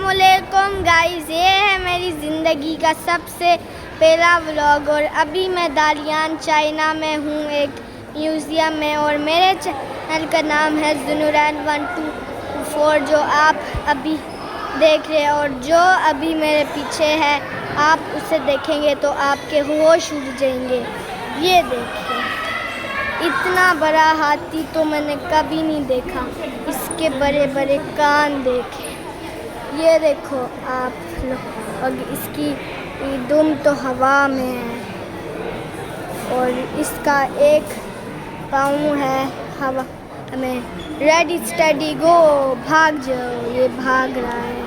अस्सलामुअलैकुम गाइस, ये है मेरी ज़िंदगी का सबसे पहला व्लॉग और अभी मैं दालियान चाइना में हूँ, एक म्यूज़ियम में। और मेरे चैनल का नाम है ज़ुनूरैन 124 जो आप अभी देख रहे हैं। और जो अभी मेरे पीछे है आप उसे देखेंगे तो आपके होश उड़ जाएंगे। ये देखिए, इतना बड़ा हाथी तो मैंने कभी नहीं देखा, इसके बड़े बड़े कान देखे। ये देखो आप लोग, और इसकी दुम तो हवा में है और इसका एक पाँव है हवा में। रेडी स्टडी गो, भाग जाओ, ये भाग रहा है।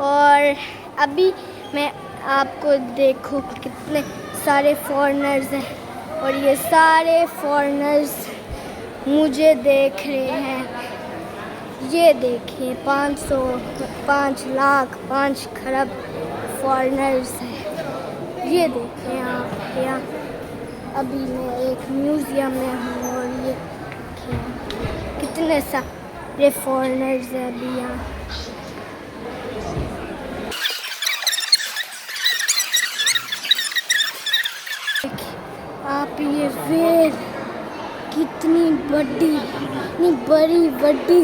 और अभी मैं आपको देखो कितने सारे फॉरेनर्स हैं और ये सारे फॉरेनर्स मुझे देख रहे हैं। ये देखिए 5 लाख 5 खरब फॉरेनर्स हैं। ये देखिए आप, यहाँ अभी मैं एक म्यूज़ियम में हूँ और ये कितने सारे फॉरेनर्स हैं अभी यहाँ। आप ये वेल कितनी बड़ी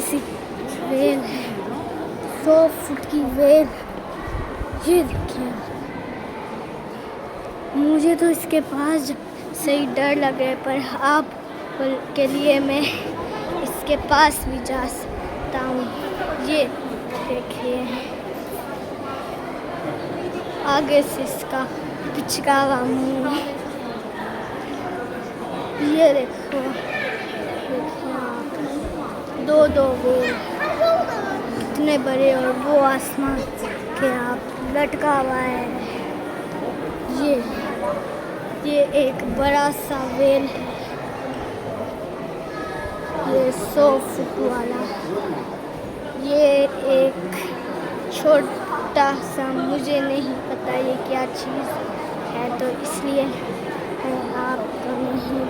सी वेल है, 100 फुट की वेल। ये देखिए, मुझे तो इसके पास सही डर लग रहा है, पर आप के लिए मैं इसके पास भी जा सकता हूँ। ये देखिए, आगे से इसका पिचकावा मुँह। ये देखो दो वेल कितने बड़े, और वो आसमान के आप लटका हुआ है। ये एक बड़ा सा वेल है, ये 100 फुट वाला। ये एक छोटा सा, मुझे नहीं पता ये क्या चीज़ है, तो इसलिए मैं आपको नहीं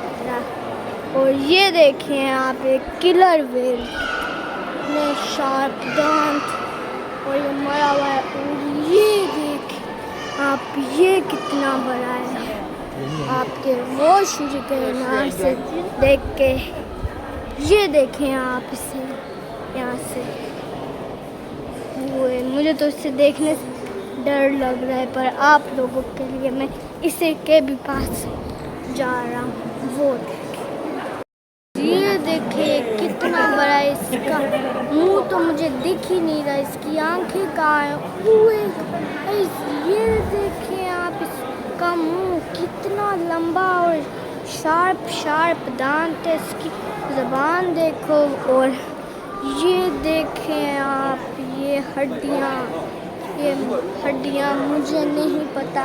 पता। और ये देखें आप, एक किलर वेल, इतने शार्प दांत, और ये मरा हुआ है। और ये देखें आप, ये कितना बड़ा है, आपके होश उड़ गए ना से देख के। ये देखें आप इसे यहाँ से, वो मुझे तो इसे देखने से डर लग रहा है, पर आप लोगों के लिए मैं इसे के भी पास जा रहा हूँ। वो ये देखिए कितना बड़ा है, इसका मुंह तो मुझे दिख ही नहीं रहा, इसकी आंखें कहाँ हैं। ये देखिए आप, इसका मुंह कितना लंबा और शार्प दांत है, इसकी ज़बान देखो। और ये देखें आप, ये हड्डियाँ मुझे नहीं पता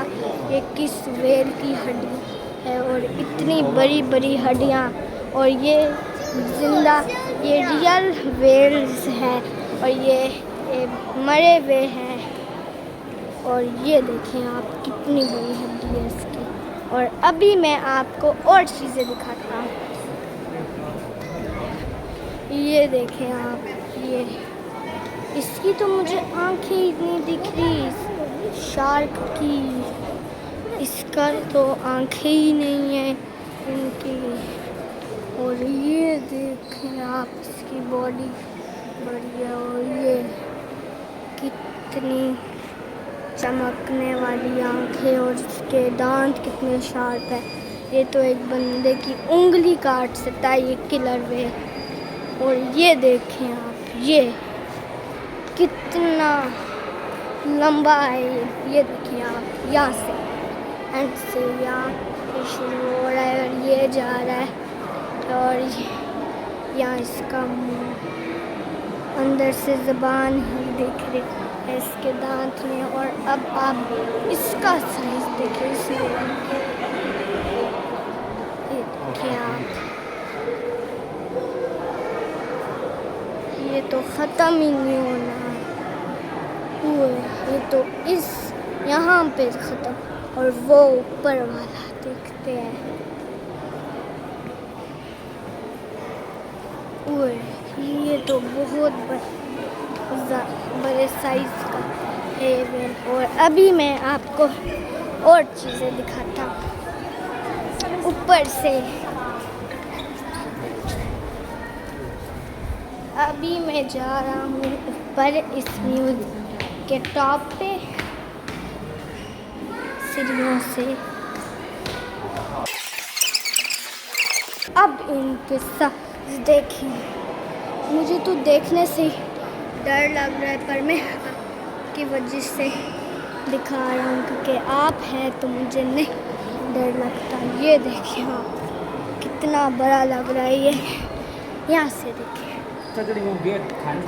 ये किस वेल की हड्डी है, और इतनी बड़ी हड्डियाँ। और ये जिंदा, ये रियल वेल्स है, और ये मरे हुए हैं। और ये देखें आप, कितनी बड़ी हड्डी है इसकी। और अभी मैं आपको और चीज़ें दिखाता हूँ। ये देखें आप, ये इसकी तो मुझे आंखें ही नहीं दिख रही, शार्क की इसका तो आंखें ही नहीं है इनकी। और ये देखें आप, इसकी बॉडी बढ़िया, और ये कितनी चमकने वाली आंखें, और इसके दांत कितने शार्प है। ये तो एक बंदे की उंगली काट सकता है ये किलर वेल। और ये देखें आप, ये कितना लंबा है। ये देखिए आप, यहाँ से एंड से यहाँ शुरू हो रहा है और ये जा रहा है, और यहाँ इसका मुंह, अंदर से ज़बान ही दिख रही है इसके दांत में। और अब आप इसका साइज देखिए, इसमें देखिए आप, ये तो ख़त्म ही नहीं होना हुए, ये तो इस यहाँ पे ख़त्म, और वो ऊपर वाला देखते हैं। ये तो बहुत बड़ा बड़े साइज का है वेल। और अभी मैं आपको और चीज़ें दिखाता हूँ ऊपर से। अभी मैं जा रहा हूँ ऊपर इस म्यूजियम के टॉप पे सीढ़ियों से। अब इनके साथ देखिए, मुझे तो देखने से ही डर लग रहा है, पर मैं आपकी वजह से दिखा रहा हूँ क्योंकि आप हैं तो मुझे नहीं डर लगता। ये देखिए आप, कितना बड़ा लग रहा है ये। यहाँ से देखिए,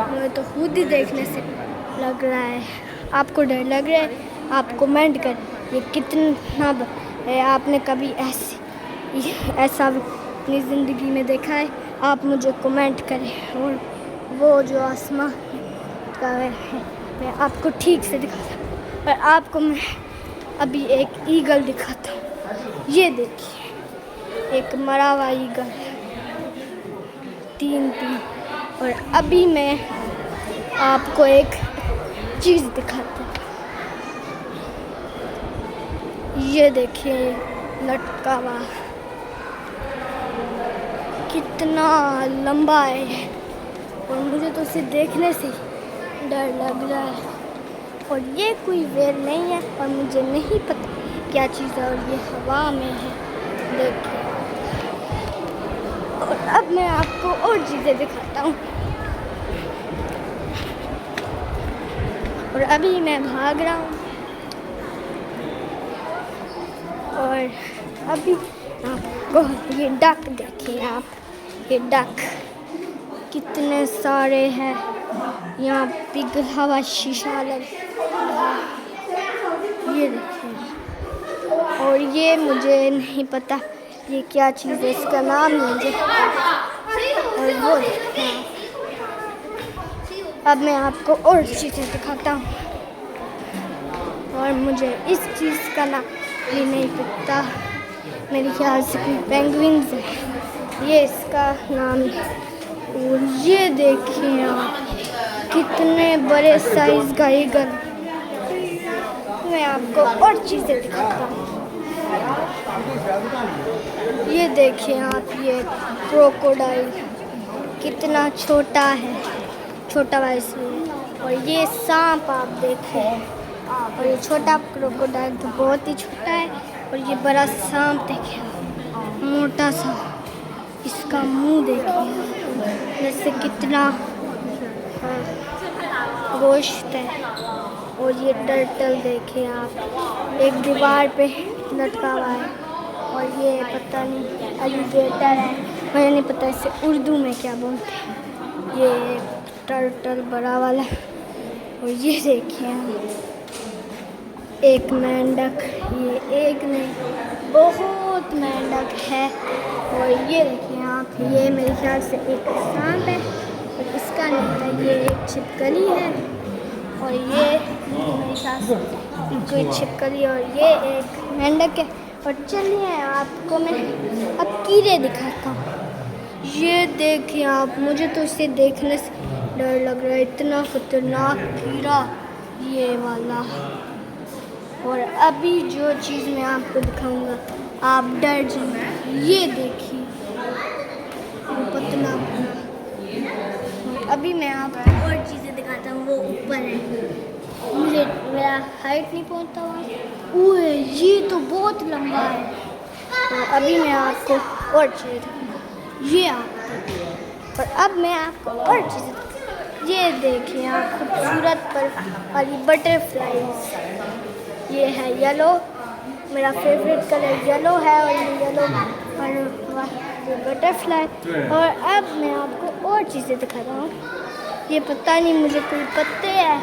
मुझे तो खुद ही देखने से लग रहा है। आपको डर लग रहा है? आप कमेंट कर, ये कितना है। आपने कभी ऐसा अपनी ज़िंदगी में देखा है? आप मुझे कमेंट करें। और वो जो आसमान का है मैं आपको ठीक से दिखाता हूँ, पर आपको मैं अभी एक ईगल दिखाता हूँ। ये देखिए, एक मरा हुआ ईगल, 3 और अभी मैं आपको एक चीज़ दिखाता हूँ। ये देखिए लटका हुआ, कितना लंबा है और मुझे तो उसे देखने से डर लग रहा है। और ये कोई वेल नहीं है और मुझे नहीं पता क्या चीज़ है, और ये हवा में है देखिए। और अब मैं आपको और चीज़ें दिखाता हूँ। और अभी मैं भाग रहा हूँ और अभी आपको ये डक देखिए आप, ये डक कितने सारे हैं। यहाँ पिघला हुआ शीशा लग, ये देखिए। और ये मुझे नहीं पता ये क्या चीज़ है, इसका नाम मुझे। और वो देखिए, अब मैं आपको और चीज़ें दिखाता हूँ। और मुझे इस चीज़ का नाम भी नहीं पता, मेरे ख्याल से कोई पेंगुइन्स है, ये इसका नाम है। और ये देखिए आप, कितने बड़े साइज का ईगल। मैं आपको और चीज़ें दिखाता हूँ। ये देखिए आप, ये क्रोकोडाइल कितना छोटा है, छोटा वैसे। और ये सांप आप देखिए, और ये छोटा क्रोकोडाइल तो बहुत ही छोटा है, और ये बड़ा सांप देखिए, मोटा सा, इसका मुंह देखिए जैसे कितना गोश्त है। और ये टर्टल देखिए आप, एक दीवार पे लटका हुआ है। और ये पता नहीं एलिगेटर है, मुझे नहीं पता इसे उर्दू में क्या बोलते हैं। ये टर्टल बड़ा वाला। और ये देखिए एक मेंढक, ये एक नहीं बहुत मेंढक है। और ये देखिए आप, ये मेरे ख्याल से एक सांप है, और इसका नहीं था, ये एक छिपकली है। और ये मेरे ख्याल से कोई छिपकली, और ये एक मेंढक है। और चलिए आपको मैं अब कीड़े दिखाता हूँ। ये देखिए आप, मुझे तो इसे देखने से डर लग रहा है, इतना खतरनाक कीड़ा ये वाला। और अभी जो चीज़ मैं आपको दिखाऊंगा आप डर जाएंगे। ये देखिए पतला। और अभी मैं आपको और चीज़ें दिखाता हूँ, वो ऊपर है, मुझे मेरा हाइट नहीं पहुँचता हुआ। ओए ये तो बहुत लंबा है। तो अभी मैं आपको और चीज़ें दिखाऊंगा, ये आपको। और अब मैं आपको और चीज़ें, ये देखिए आप, खूबसूरत पर वाली बटरफ्लाईज। ये है येलो, मेरा फेवरेट कलर येलो है। और ये येलो और बटरफ्लाई। और अब मैं आपको और चीज़ें दिखा रहा हूँ। ये पता नहीं, मुझे कोई पत्ते हैं,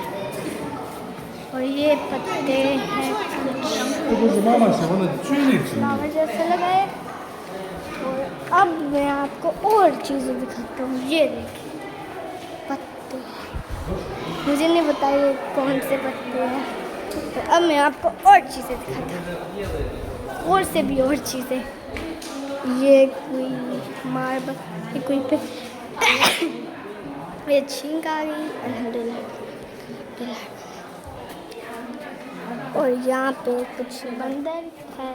और ये पत्ते हैं फ्लावर जैसे लगाए। और अब मैं आपको और चीज़ें दिखाता हूँ। ये देखिए पत्ते, मुझे नहीं पता ये कौन से पत्ते हैं। तो अब मैं आपको और चीज़ें दिखाता हूँ, और से भी और चीज़ें। ये कोई मार्बल, ये कोई ये छींक आ गई अल्हम्दुलिल्लाह। और यहाँ पे कुछ बंदर है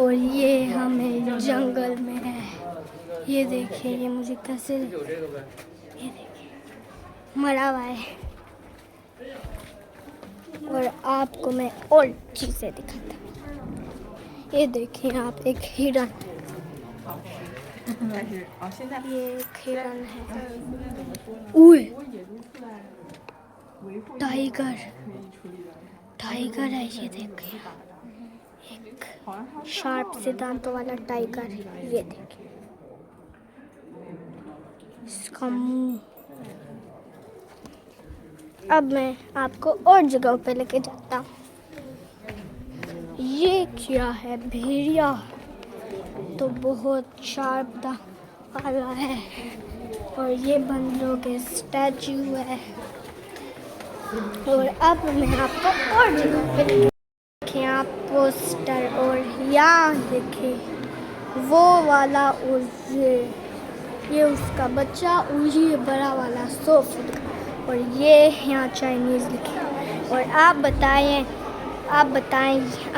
और ये हमें जंगल में है। ये देखिए ये मुझे कैसे, ये देखिए मरा हुआ है। और आपको मैं और चीज़ें दिखाता हूँ। ये देखिए आप एक हिरन, ये एक हिरन है। ओए टाइगर, टाइगर है ये देखिए, एक शार्प से दांतों वाला टाइगर। ये देखिए इसका मुंह। अब मैं आपको और जगहों पे लेके जाता हूँ। ये क्या है, भेड़िया तो बहुत शार्प दांत वाला है। और ये बंदरों के स्टैचू है। और अब मैं आपको और जगह पे देखिए, आप पोस्टर और यहाँ देखिए वो वाला और ये उसका बच्चा और ये बड़ा वाला 100 फुट का। और ये यहाँ चाइनीज़ लिखे। और आप बताएं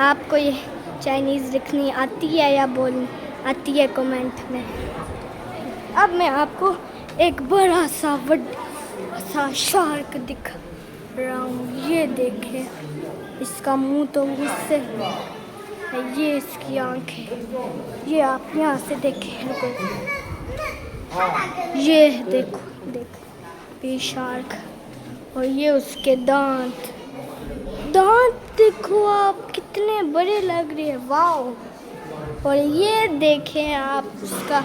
आपको ये चाइनीज़ लिखनी आती है या बोलनी आती है, कमेंट में। अब मैं आपको एक बड़ा सा शार्क दिख रहा हूँ। ये देखें इसका मुंह तो मुझसे है, ये इसकी आंखें, ये आप यहाँ से देखें। ये देखो ये शार्क। और ये उसके दांत देखो आप कितने बड़े लग रहे हैं, वाओ। और ये देखें आप उसका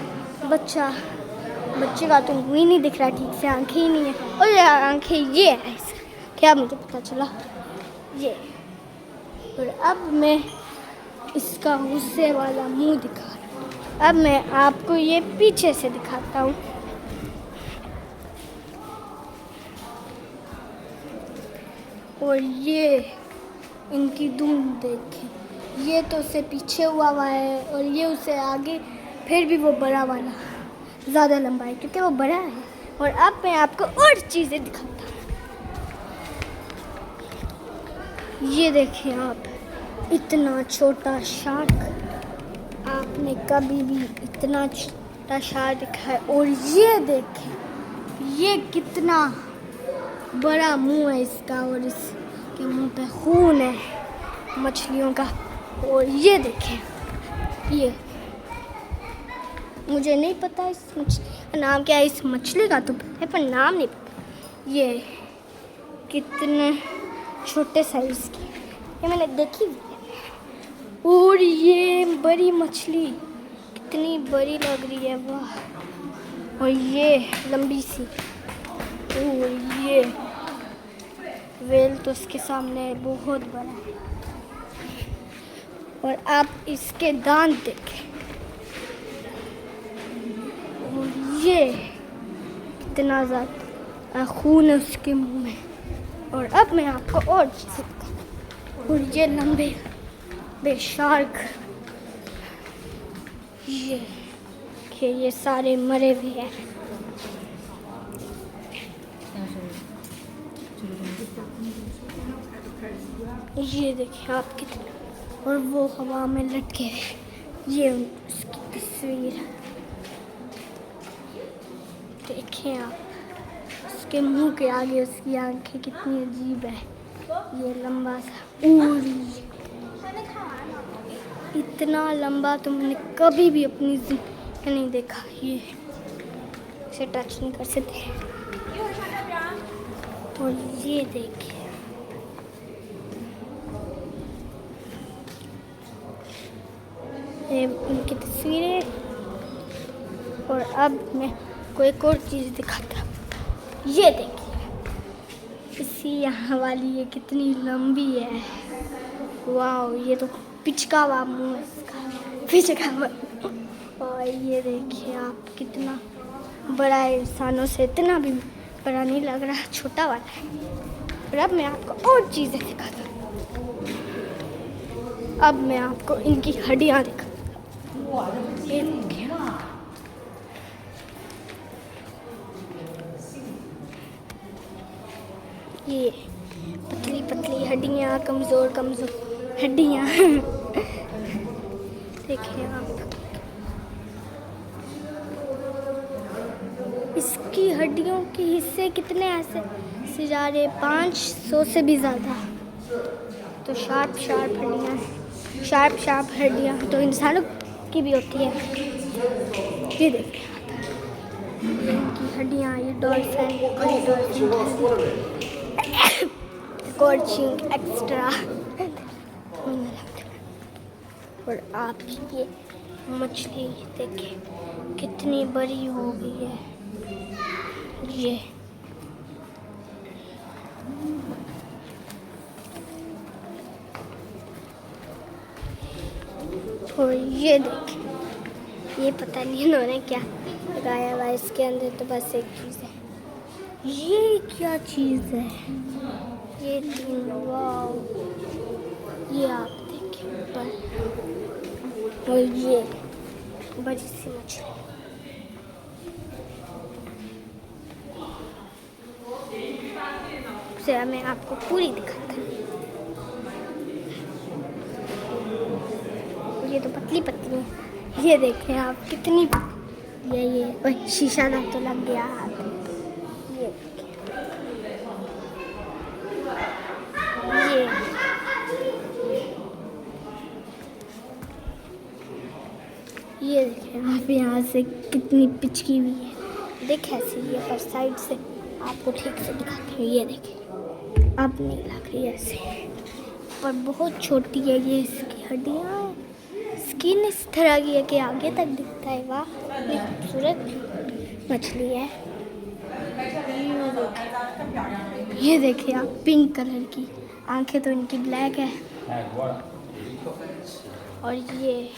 बच्चे का तो मुँह ही नहीं दिख रहा ठीक से, आंखें ही नहीं है। और ये आंखें ये है इसका, क्या मुझे पता चला ये। और अब मैं इसका गुस्से वाला मुंह दिखा रहा हूँ। अब मैं आपको ये पीछे से दिखाता हूँ। और ये इनकी दुम देखें, ये तो उससे पीछे हुआ है और ये उससे आगे, फिर भी वो बड़ा वाला ज़्यादा लंबा है क्योंकि वो बड़ा है। और अब मैं आपको और चीज़ें दिखाता हूँ। ये देखें आप, इतना छोटा शार्क आपने कभी भी इतना छोटा शार्क देखा है। और ये देखें ये कितना बड़ा मुंह है इसका और इसके मुंह पे खून है मछलियों का। और ये देखें ये, मुझे नहीं पता इस मछली का नाम क्या है, इस मछली का तो है पर नाम नहीं पता। ये कितने छोटे साइज की, ये मैंने देखी भी है। और ये बड़ी मछली कितनी बड़ी लग रही है, वाह। और ये लंबी सी, और ये वेल तो इसके सामने बहुत बड़ा है। और आप इसके दांत देखें, और ये कितना ज़्यादा खून है उसके मुंह में। और अब मैं आपको और चीज़ें दिखाऊं। और ये लंबे शार्क, ये सारे मरे हुए हैं। ये देखिए आप कितने, और वो हवा में लटके हैं। ये उसकी तस्वीर है, देखें आप उसके मुंह के आगे उसकी आंखें कितनी अजीब है। ये लंबा सा, और इतना लंबा तो मैंने कभी भी अपनी जिंदगी नहीं देखा। ये इसे टच नहीं कर सकते। और ये देखिए ये उनकी तस्वीरें। और अब मैं कोई एक और चीज़ दिखाता हूँ। ये देखिए इसी यहाँ वाली, ये कितनी लंबी है, वाह। ये तो पिचका हुआ मुँह है इसका, पिचका हुआ। और ये देखिए आप कितना बड़ा है, इंसानों से इतना भी बड़ा नहीं लग रहा, छोटा वाला है। और अब मैं आपको और चीज़ें दिखाता हूँ। अब मैं आपको इनकी हड्डियाँ दिखाता हूँ। ये देखिए ये पतली पतली हड्डियाँ, कमज़ोर कमज़ोर हड्डियाँ। देखिए आप, इसकी हड्डियों के हिस्से कितने ऐसे जा रहे, 500 से भी ज़्यादा। तो शार्प शार्प हड्डियाँ, शार्प हड्डियाँ तो इंसानों की भी होती है। ये देखिए ये इनकी हड्डियाँ, ये डॉल्फिन और ये डॉल्फिन कोचिंग एक्स्ट्रा। और आपकी ये मछली देखिए कितनी बड़ी हो गई है। ये और ये देखिए, ये पता नहीं इन्होंने क्या लगाया हुआ इसके अंदर, तो बस एक चीज़ है। ये क्या चीज़ है? ये तीन, वाव, ये आप देखिए ऊपर। और ये बड़ी सी मछली, जरा मैं आपको पूरी दिखाता हूँ। ये तो पतली पतली है। ये देखें आप कितनी, ये शीशा ना तो लग गया हाथ। ये ये देखें आप, यहाँ से कितनी पिचकी हुई है। देख ऐसे ये पर साइड से आपको ठीक से दिखाती हूँ। ये देखें अब नहीं लग रही ऐसे, पर बहुत छोटी है ये इसकी हड्डियाँ। स्किन इस तरह की है कि आगे तक दिखता है। वाह, ये खूबसूरत मछली है। ये देखिए आप, पिंक कलर की आंखें तो इनकी ब्लैक है। और ये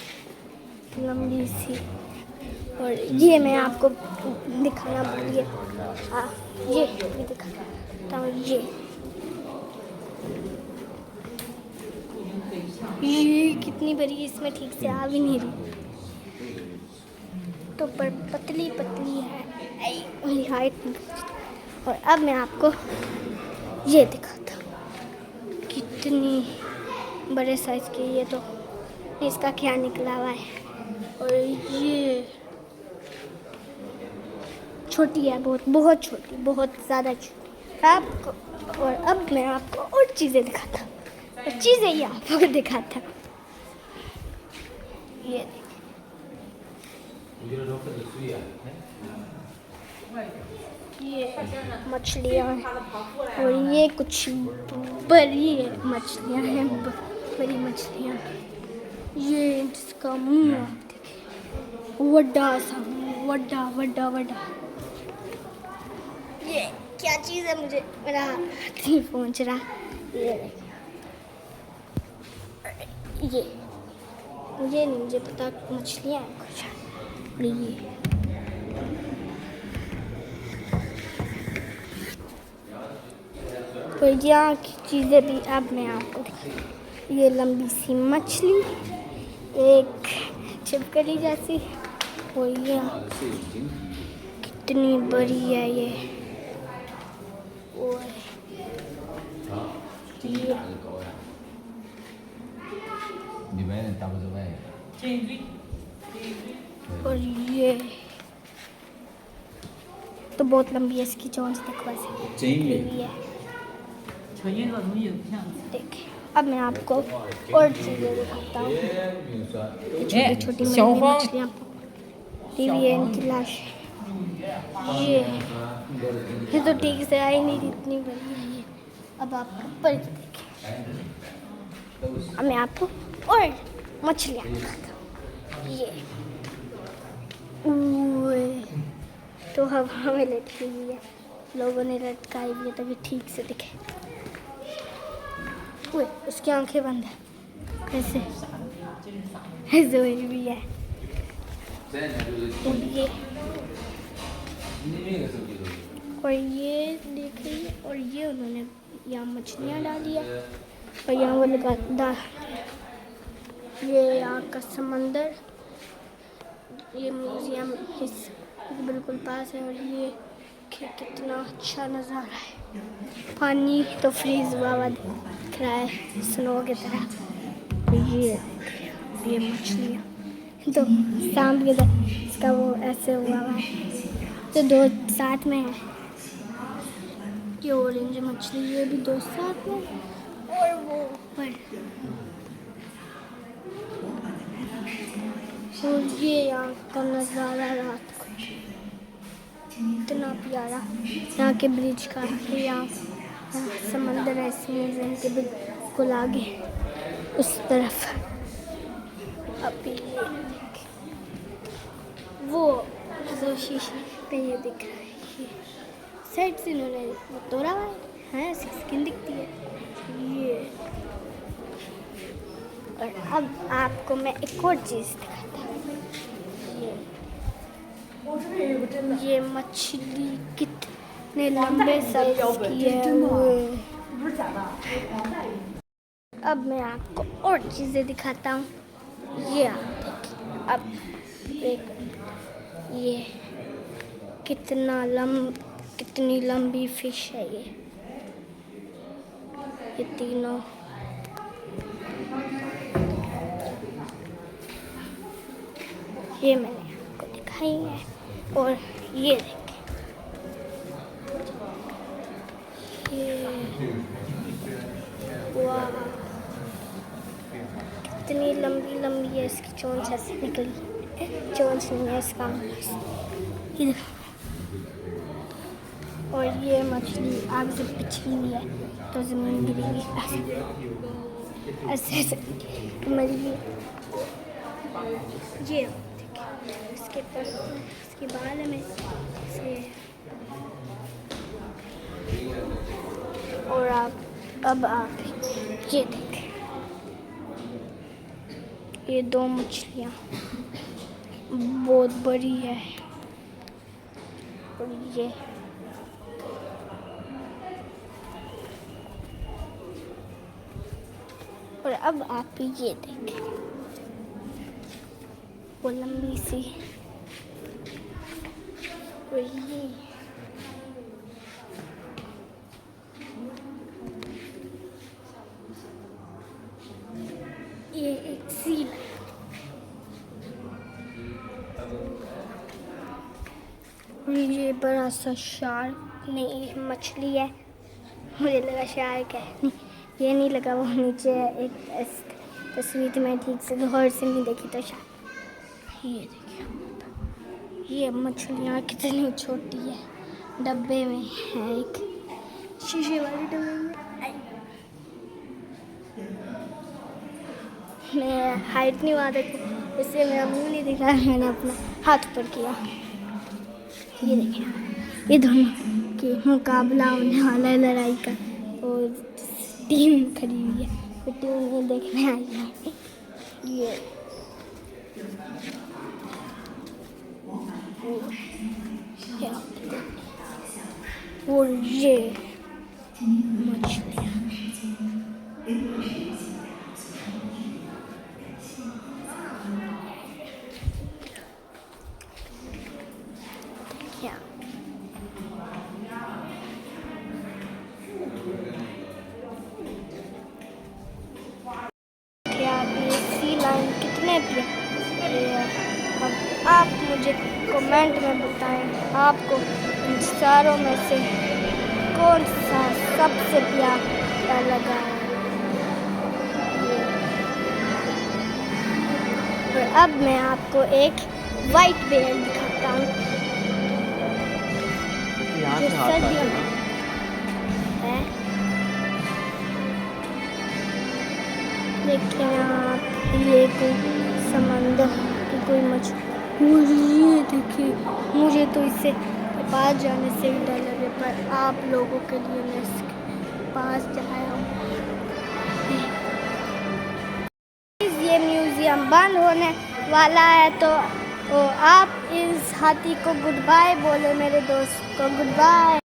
लंबी सी, और ये मैं आपको दिखाना भूल गया। हाँ, ये भी दिखाता हूँ। ये कितनी बड़ी, इसमें ठीक से आ भी नहीं रही, तो पर पतली पतली है मेरी हाइट में। और अब मैं आपको ये दिखाता हूँ कितनी बड़े साइज की, ये तो इसका क्या निकला हुआ है। और ये छोटी है, बहुत छोटी, बहुत ज़्यादा छोटी आपको। और अब मैं आपको और चीज़ें दिखाता हूँ, और चीज़ें ये आपको दिखाता हूँ। ये मछलियाँ, और ये कुछ बड़ी मछलियाँ हैं, बड़ी मछलियाँ। ये इसका मुँह आप देखिए, वड्डा सा, वड्डा। ये क्या चीज़ है, मुझे मेरा हाथ नहीं पहुँच रहा। ये मुझे नहीं, मुझे पता मछलियाँ हैं कुछ। तो यहाँ की चीज़ें भी अब मैं आपको दिखाती। ये लंबी सी मछली, एक छिपकली जैसी, और ये कितनी बड़ी है ये। और ये तो बहुत लंबी है, इसकी चोंच तक वैसे है। देखिए अब मैं आपको और चीज़ें दिखाता हूँ। छोटी छोटी मछलियाँ हुई है, इनकी लाश। ये तो ठीक से आई नहीं, इतनी बड़ी है ये। अब आप ऊपर देखें, अब मैं आपको और मछलियाँ दिखाता हूँ। ये तो हवा में लटकी हुई है, लोगों ने लटकाई हुई है तभी ठीक से दिखे। उसकी आंखें बंद है, कैसे भी है। और ये देखिए, और ये उन्होंने यहाँ मछलियाँ डाली है, और यहाँ वो लगा ये यहाँ का समंदर। ये म्यूजियम इस बिल्कुल पास है, और ये कितना अच्छा नज़ारा है। पानी तो फ्रीज हुआ हुआ दिख रहा है स्नो की तरह। ये मछलियाँ तो सांप की तरह इसका वो ऐसे हुआ हुआ है, तो दो साथ में है। ये ऑरेंज मछली, ये भी दो साथ में, और वो ऊपर, और ये यहाँ का नज़ारा रात को इतना प्यारा। यहाँ के ब्रिज का, यहाँ समंदर है, इसमें के बिल्कुल आगे उस तरफ। अभी वो जो शीशे पे ये दिख रहा है, ये साइड से इन्होंने वो तोड़ा हुआ है, इसकी स्किन दिखती है ये। और अब आपको मैं एक और चीज़ दिखाता हूँ। ये मछली कितने लंबे साइज की है। अब मैं आपको और चीज़ें दिखाता हूँ। ये आप देखिए, अब एक ये कितनी लंबी फिश है ये तीनों। ये मैंने आपको दिखाई है। और ये देखिए, ये वाह कितनी लंबी है, इसकी चोंच ऐसे निकली, चोंच नहीं है इसका, ये देखो। और ये मछली आग से पिछली हुई है तो ज़मीन गिरी, ऐसे ऐसे मर गई। ये इसके पर इसके बारे में से। और अब आप ये देखें, ये दो मछलियाँ बहुत बड़ी है। और ये और अब आप ये देखें, वो लंबी सी, और ये एक सील है। और ये बड़ा सा शार्क नहीं, मछली है, मुझे लगा शार्क है, नहीं ये नहीं लगा, वो नीचे है। एक तस्वीर में ठीक से गौर से नहीं देखी तो शार्क। ये देखिए, ये मछलियाँ कितनी छोटी है, डब्बे में है, एक शीशे वाले डब्बे में। मैं हाइट नहीं हुआ देखो, इससे मेरा मुंह नहीं दिख रहा, मैंने अपना हाथ ऊपर किया। ये देखिए, ये दोनों के मुकाबला होने वाला है, लड़ाई का, और टीम खड़ी हुई है, वो टीम में देखने आई है। ये और ये मछलियाँ कितने प्यारे हैं। अब आप मुझे कमेंट में बताएं, आपको इन चारों में से कौन सा सबसे प्यारा लगा है। और अब मैं आपको एक वाइट बेयर दिखाता हूँ, जो सर्दियों में है। देखिए आप, ये कोई समंदर की कोई मछली, ये देखिए, मुझे तो इससे पास जाने से भी डर लगे, पर आप लोगों के लिए मैं इसके पास जाया हूँ। ये म्यूज़ियम बंद होने वाला है, तो आप इस हाथी को गुड बाय बोलो, मेरे दोस्त को गुड बाय।